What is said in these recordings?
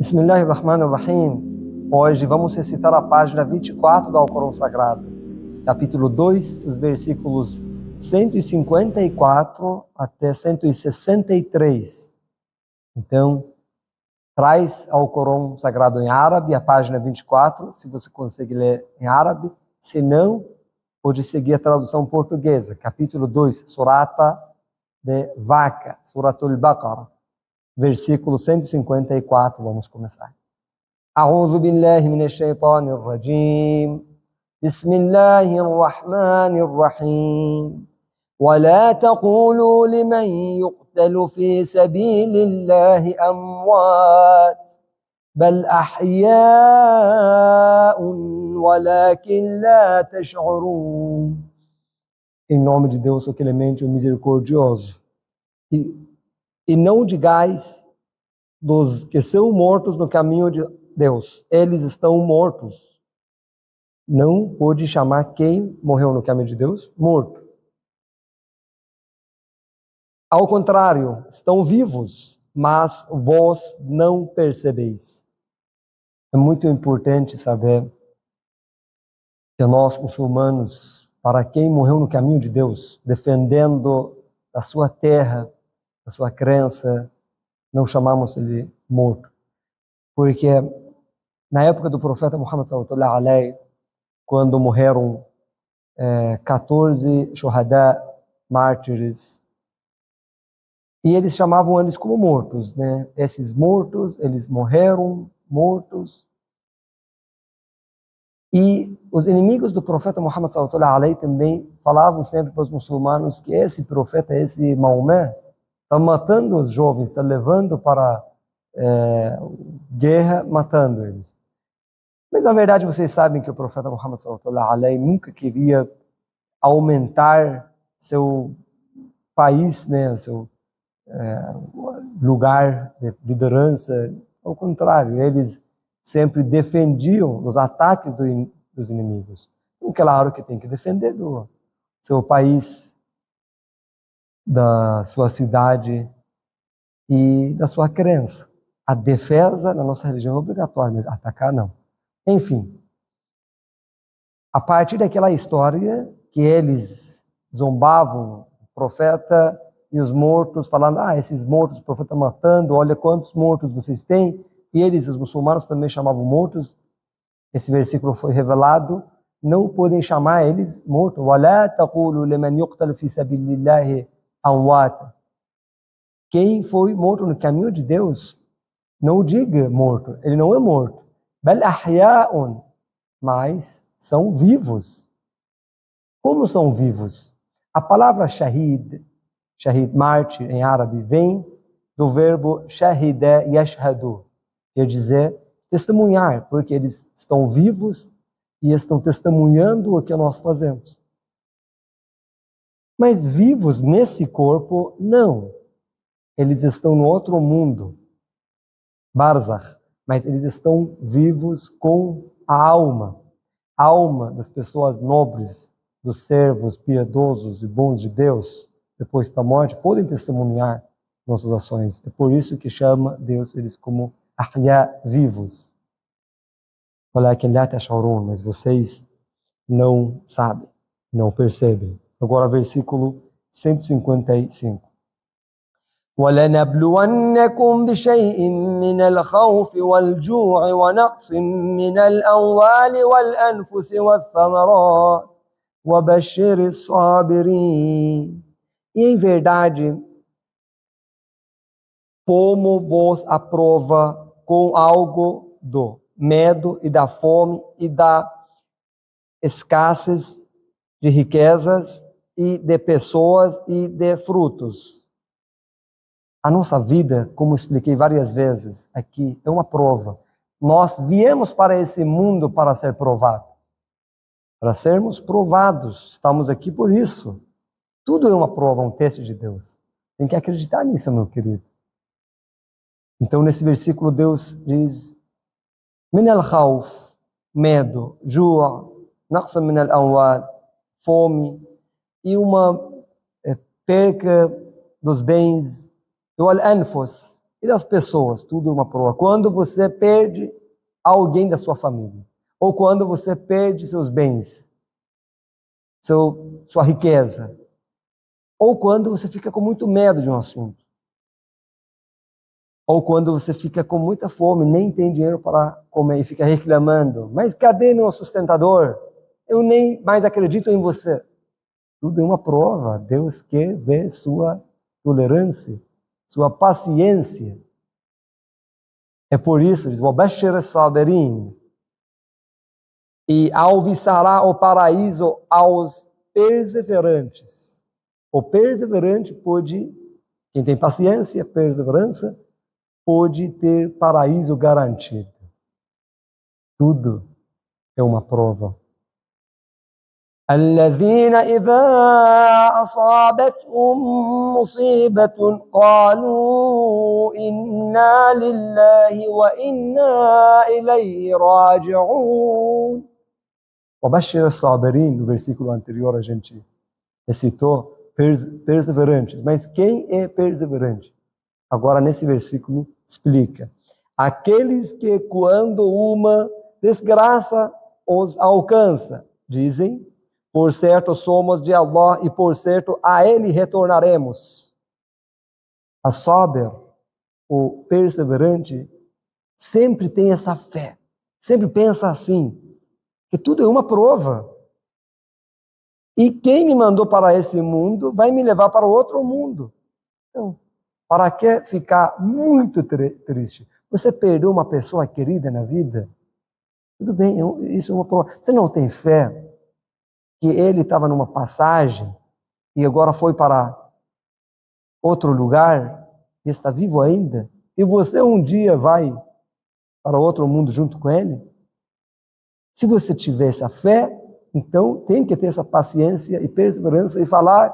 Bismillahirrahmanirrahim. Hoje vamos recitar a página 24 do Alcorão Sagrado, capítulo 2, os versículos 154 até 163. Então, traz ao Alcorão Sagrado em árabe, a página 24, se você consegue ler em árabe. Se não, pode seguir a tradução portuguesa, capítulo 2, surata de vaca, suratul Baqarah. Versículo 154, vamos começar. A'udhu billahi minash shaitanir rajim. Bismillahir rahmanir rahim. Wa la taqulu liman yuqtalu fi sabilillahi amwat bal ahya'un walakin la tash'urun. Em nome de Deus, o clemente e o misericordioso. E não digais dos que são mortos no caminho de Deus. Eles estão mortos. Não pode chamar quem morreu no caminho de Deus morto. Ao contrário, estão vivos, mas vós não percebeis. É muito importante saber que nós, muçulmanos, para quem morreu no caminho de Deus, defendendo a sua terra, a sua crença, não chamamos ele morto. Porque na época do profeta Muhammad sallallahu alaihi, quando morreram 14 shuhada, mártires, e eles chamavam eles como mortos, né? Esses mortos, eles morreram mortos. E os inimigos do profeta Muhammad sallallahu alaihi também falavam sempre para os muçulmanos que esse profeta, esse Maomé, está matando os jovens, está levando para guerra, matando eles. Mas na verdade vocês sabem que o profeta Muhammad sallallahu alaihi nunca queria aumentar seu país, né, seu lugar de liderança. Ao contrário, eles sempre defendiam os ataques dos inimigos. Então, claro que tem que defender do seu país, da sua cidade e da sua crença. A defesa na nossa religião é obrigatória, mas atacar não. Enfim, a partir daquela história que eles zombavam o profeta e os mortos, falando, esses mortos o profeta matando, olha quantos mortos vocês têm. E eles, os muçulmanos, também chamavam mortos. Esse versículo foi revelado. Não podem chamar eles mortos. وَلَا تَقُولُوا لِمَنْ يُقْتَلُ فِي سَبِيلِ اللَّهِ أَمْوَاتًا. Quem foi morto no caminho de Deus, não diga morto. Ele não é morto. بَلْ أَحْيَاءٌ. Mas são vivos. Como são vivos? A palavra shahid, mártir em árabe, vem do verbo shahida yashhadu, quer dizer testemunhar, porque eles estão vivos e estão testemunhando o que nós fazemos. Mas vivos nesse corpo, não. Eles estão no outro mundo, barzakh, mas eles estão vivos com a alma das pessoas nobres, dos servos piedosos e bons de Deus, depois da morte, podem testemunhar nossas ações. É por isso que chama Deus eles como ahya, vivos. Mas vocês não sabem, não percebem. Agora, versículo 155. وَلَنَبْلُوَنَّكُمْ بِشَيْءٍ مِّنَ الْخَوْفِ وَالْجُوعِ وَنَقْصٍ مِّنَ الْأَمْوَالِ وَالْأَنفُسِ وَالثَّمَرَاتِ وَبَشِّرِ الصَّابِرِينَ. E em verdade, pomo-vos à prova com algo do medo e da fome e da escassez de riquezas e de pessoas e de frutos. A nossa vida, como expliquei várias vezes aqui, é uma prova. Nós viemos para esse mundo para ser provados. Para sermos provados. Estamos aqui por isso. Tudo é uma prova, um teste de Deus. Tem que acreditar nisso, meu querido. Então, nesse versículo, Deus diz: Min al-khawf, medo, ju', naqsa min al-amwal, fome, e uma perca dos bens, e al-anfus, E das pessoas, tudo é uma prova. Quando você perde alguém da sua família, ou quando você perde seus bens, sua riqueza, ou quando você fica com muito medo de um assunto, ou quando você fica com muita fome, nem tem dinheiro para comer e fica reclamando, mas cadê meu sustentador? Eu nem mais acredito em você. Tudo é uma prova. Deus quer ver sua tolerância, sua paciência. É por isso, diz, وَبَشِّرِ الصَّابِرِينَ. E alviçará o paraíso aos perseverantes. O perseverante pode, quem tem paciência, perseverança, pode ter paraíso garantido. Tudo é uma prova. الذين إذا أصابتهم مصيبة قالوا إنا لله وإنا إليه راجعون. وبشر الصابرين, no versículo anterior a gente citou perseverantes. Mas quem é perseverante? Agora nesse versículo explica. Aqueles que quando uma desgraça os alcança, dizem, por certo somos de Allah e por certo a Ele retornaremos. A sabr, o perseverante, sempre tem essa fé, sempre pensa assim, que tudo é uma prova. E quem me mandou para esse mundo vai me levar para outro mundo. Então, para que ficar muito triste? Você perdeu uma pessoa querida na vida? Tudo bem, isso é uma prova. Você não tem fé que ele estava numa passagem e agora foi para outro lugar e está vivo ainda? E você um dia vai para outro mundo junto com ele? Se você tiver essa fé, então tem que ter essa paciência e perseverança e falar,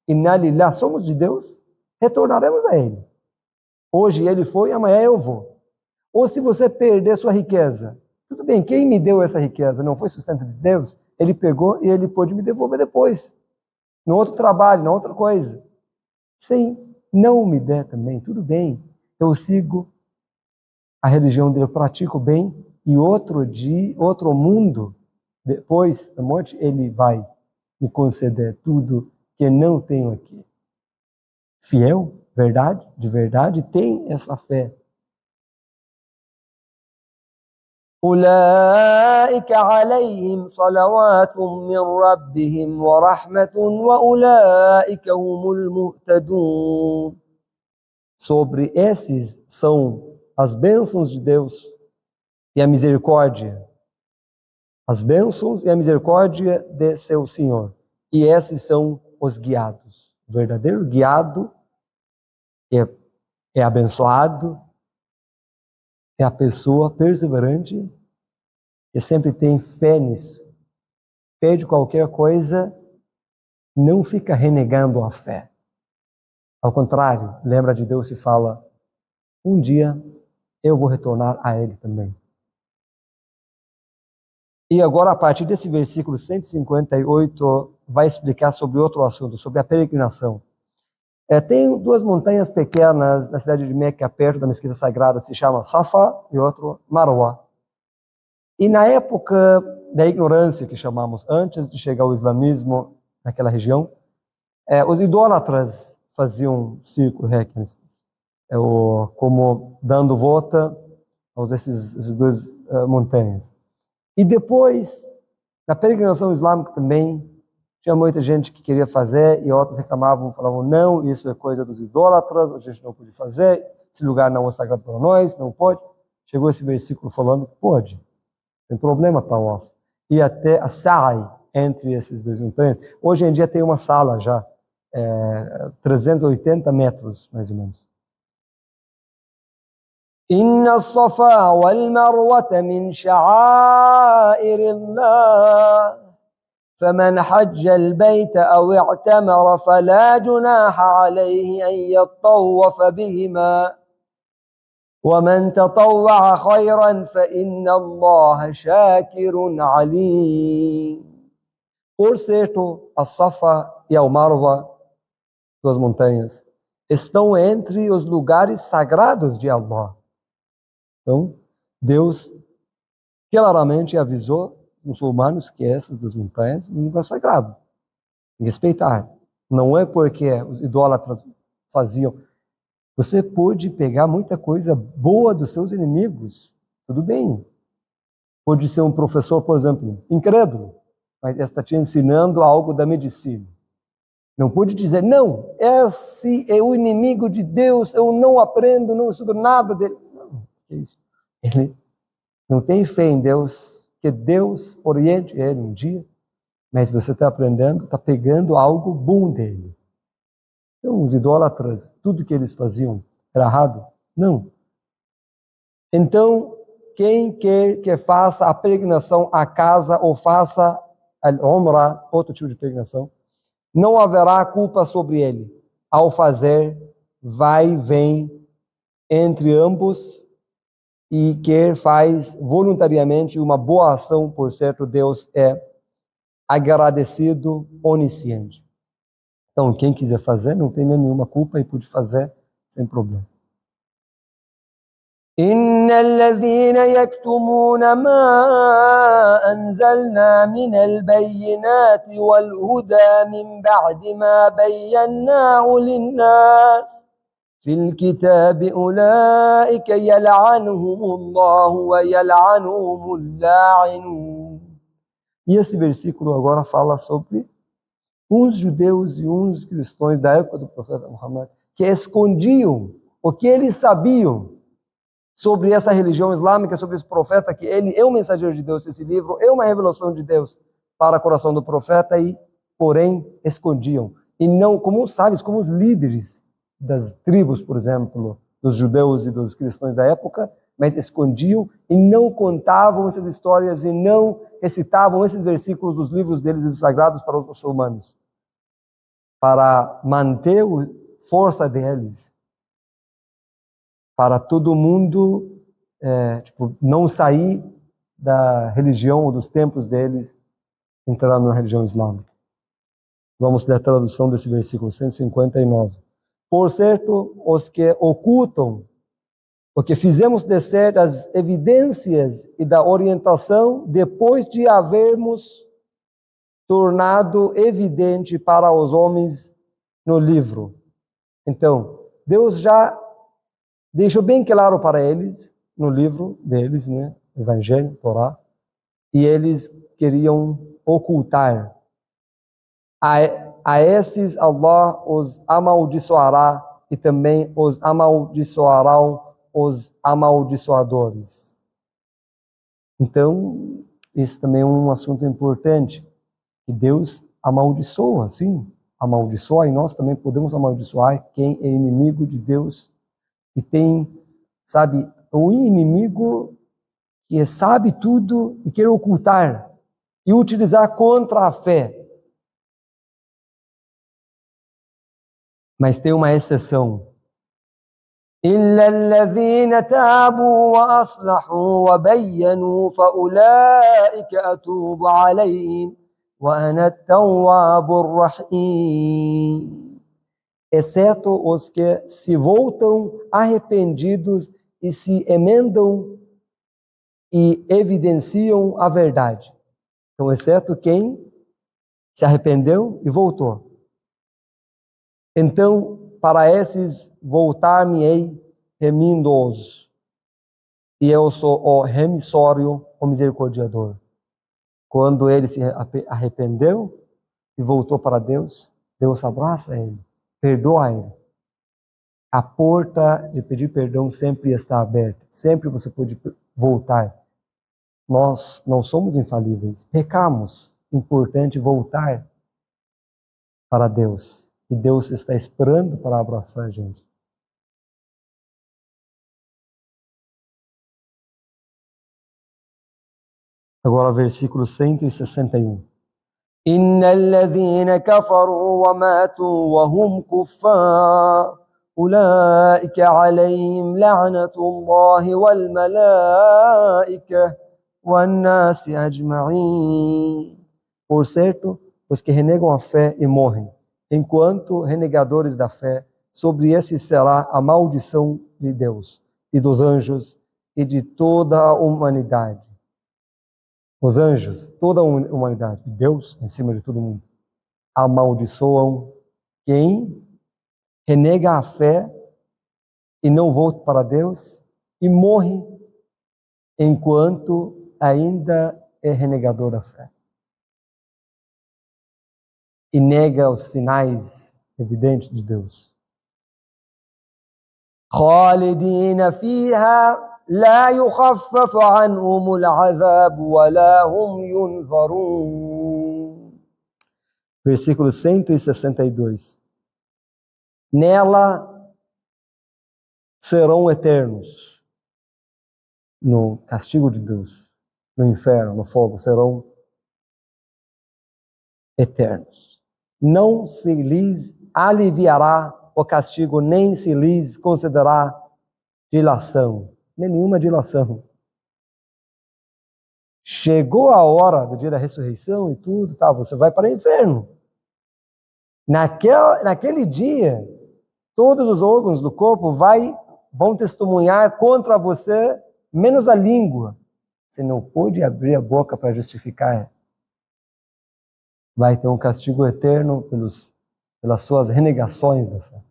Inna lillah, somos de Deus, retornaremos a Ele. Hoje Ele foi, amanhã eu vou. Ou se você perder sua riqueza, tudo bem, quem me deu essa riqueza? Não foi sustento de Deus? Ele pegou e Ele pôde me devolver depois, no outro trabalho, na outra coisa. Sim, não me der também, tudo bem, eu sigo a religião dele, eu pratico bem, e outro dia, outro mundo, depois da morte, ele vai me conceder tudo que não tenho aqui. Fiel, verdade, de verdade, tem essa fé. أولئك عليهم صلوات من ربهم ورحمة وأولئك هم المهتدون. Sobre esses são as bênçãos de Deus e a misericórdia. As bênçãos e a misericórdia de seu Senhor. E esses são os guiados. O verdadeiro guiado é abençoado, é a pessoa perseverante que sempre tem fé nisso. Pede qualquer coisa, não fica renegando a fé. Ao contrário, lembra de Deus e fala, um dia eu vou retornar a Ele também. E agora, a partir desse versículo 158, vai explicar sobre outro assunto, sobre a peregrinação. Tem duas montanhas pequenas na cidade de Meca, perto da mesquita sagrada, se chama Safa e outro Marwa. E na época da ignorância, que chamamos, antes de chegar o islamismo naquela região, os idólatras faziam círculo, como dando volta a essas duas montanhas. E depois, na peregrinação islâmica também, tinha muita gente que queria fazer e outros reclamavam, falavam, não, isso é coisa dos idólatras, a gente não pode fazer, esse lugar não é sagrado para nós, não pode. Chegou esse versículo falando que pode, tem problema tawaf. E até a sa'i entre esses dois montanhas. Hoje em dia tem uma sala já, 380 metros, mais ou menos. إن الصفا والمروة من شعائر الله فمن حج البيت أو اعتمر فلا جناح عليه أن يطوف بهما ومن تطوع خيرا فإن الله شاكر عليم. Por certo, a Safa e a Marwa, duas montanhas, estão entre os lugares sagrados de Allah. Então, Deus claramente avisou os muçulmanos que essas duas montanhas é um lugar sagrado. Respeitar. Não é porque os idólatras faziam. Você pode pegar muita coisa boa dos seus inimigos, tudo bem. Pode ser um professor, por exemplo, incrédulo, mas está te ensinando algo da medicina. Não pode dizer, não, esse é o inimigo de Deus, eu não aprendo, não estudo nada dele. Não, é isso. Ele não tem fé em Deus, que Deus oriente ele um dia, mas você está aprendendo, está pegando algo bom dele. Então, os idólatras, tudo que eles faziam era errado? Não. Então, quem quer que faça a peregrinação à casa ou faça al-Umrah, outro tipo de peregrinação, não haverá culpa sobre ele. Ao fazer, vai e vem entre ambos e quem faz voluntariamente uma boa ação, por certo, Deus é agradecido, onisciente. Então, quem quiser fazer, não tem nenhuma culpa e pode fazer sem problema. إن الذين يكتمون ما أنزلنا من البينات والهدى من بعد ما بيناه للناس في الكتاب أولئك يلعنهم الله ويلعنهم اللاعنون. E esse versículo agora fala sobre uns judeus e uns cristãos da época do profeta Muhammad que escondiam o que eles sabiam sobre essa religião islâmica, sobre esse profeta, que ele é um mensageiro de Deus, esse livro é uma revelação de Deus para o coração do profeta, e porém escondiam. E não, como os sábios, como os líderes das tribos, por exemplo, dos judeus e dos cristãos da época, mas escondiam e não contavam essas histórias e não recitavam esses versículos dos livros deles e dos sagrados para os muçulmanos, para manter a força deles, para todo mundo não sair da religião ou dos templos deles, entrar na religião islâmica. Vamos ler a tradução desse versículo 159. Por certo, os que ocultam o que fizemos descer das evidências e da orientação depois de havermos tornado evidente para os homens no livro. Então, Deus já deixou bem claro para eles, no livro deles, né, Evangelho, Torá, e eles queriam ocultar. A esses Allah os amaldiçoará e também os amaldiçoarão os amaldiçoadores. Então, isso também é um assunto importante, que Deus amaldiçoa, sim, amaldiçoa, e nós também podemos amaldiçoar quem é inimigo de Deus. E tem, sabe, o inimigo que sabe tudo e quer ocultar e utilizar contra a fé. Mas tem uma exceção. إِلَّا الَّذِينَ تَابُوا وَأَصْلَحُوا وَبَيَّنُوا فَأُولَئِكَ أَتُوبُ عَلَيْهِمْ وَأَنَا التَّوَّابُ الرَّحِيمُ. Exceto os que se voltam arrependidos e se emendam e evidenciam a verdade. Então, exceto quem se arrependeu e voltou. Então, para esses voltar-me-ei remindo-os, e eu sou o remissório, o misericordiador. Quando ele se arrependeu e voltou para Deus, Deus abraça ele, perdoa ele. A porta de pedir perdão sempre está aberta, sempre você pode voltar. Nós não somos infalíveis, pecamos, importante voltar para Deus. E Deus está esperando para abraçar a gente. Agora, versículo 161. إِنَّ الَّذِينَ كَفَرُوا وَمَاتُوا وَهُمْ كُفَّارٌ أُولَئِكَ عَلَيْهِمْ لَعْنَةُ اللَّهِ وَالْمَلَائِكَةِ وَالنَّاسِ أَجْمَعِينَ. Por certo, os que renegam a fé e morrem, enquanto renegadores da fé, sobre esse será a maldição de Deus e dos anjos e de toda a humanidade. Os anjos, toda a humanidade, Deus em cima de todo mundo, amaldiçoam quem renega a fé e não volta para Deus e morre enquanto ainda é renegador da fé. E nega os sinais evidentes de Deus. خالدين فيها لا يخفف عنهم العذاب ولا هم ينظرون. Versículo 162. Nela serão eternos. No castigo de Deus, no inferno, no fogo, serão eternos. Não se lhes aliviará o castigo, nem se lhes concederá dilação, nem nenhuma dilação. Chegou a hora do dia da ressurreição e tudo, tá, você vai para o inferno. Naquele dia, todos os órgãos do corpo vão testemunhar contra você, menos a língua. Você não pôde abrir a boca para justificar. Vai ter um castigo eterno pelas suas renegações da fé.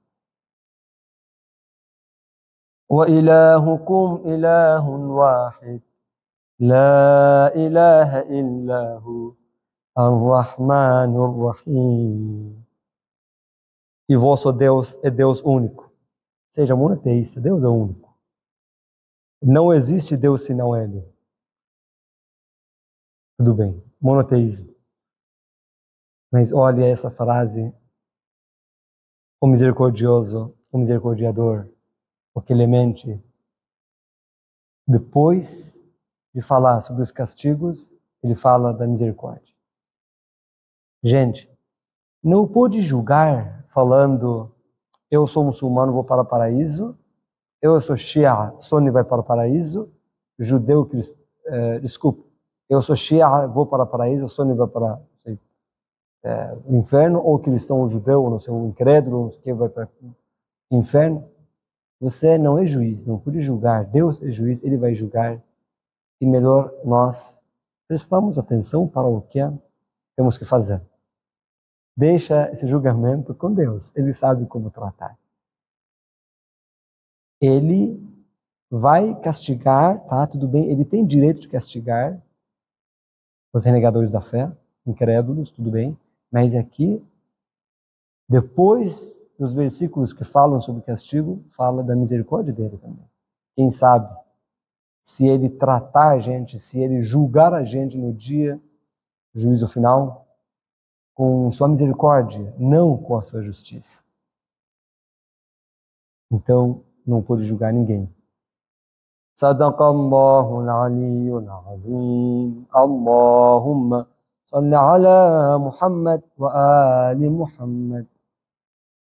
وَإِلَهُكُمْ إِلَهٌ وَاحِدٌ لَا إِلَهَ إِلَّا هُوَ الرَّحْمَنُ الرَّحِيمُ. E vosso Deus é Deus único. Seja monoteísta, Deus é único. Não existe Deus senão Ele. Tudo bem, monoteísmo. Mas olha essa frase, o misericordioso, o misericordiador, o clemente, depois de falar sobre os castigos, ele fala da misericórdia. Gente, não pode julgar falando, eu sou muçulmano, vou para o paraíso, eu sou Shia, Sunni vai para o paraíso, judeu, eu sou Shia, vou para o paraíso, Sunni vai para o inferno, ou cristão ou judeu, não sei, um incrédulo, que vai para o inferno. Você não é juiz, não pode julgar. Deus é juiz, Ele vai julgar. E melhor nós prestamos atenção para o que temos que fazer. Deixa esse julgamento com Deus. Ele sabe como tratar. Ele vai castigar, tá? Tudo bem, Ele tem direito de castigar os renegadores da fé, incrédulos, tudo bem. Mas aqui, depois dos versículos que falam sobre castigo, fala da misericórdia dele também. Quem sabe, se ele tratar a gente, se ele julgar a gente no dia do juízo final, com sua misericórdia, não com a sua justiça. Então, não pode julgar ninguém. Sadaqallahu al-aliyyul azim. Allahumma salli ala Muhammad wa ali Muhammad.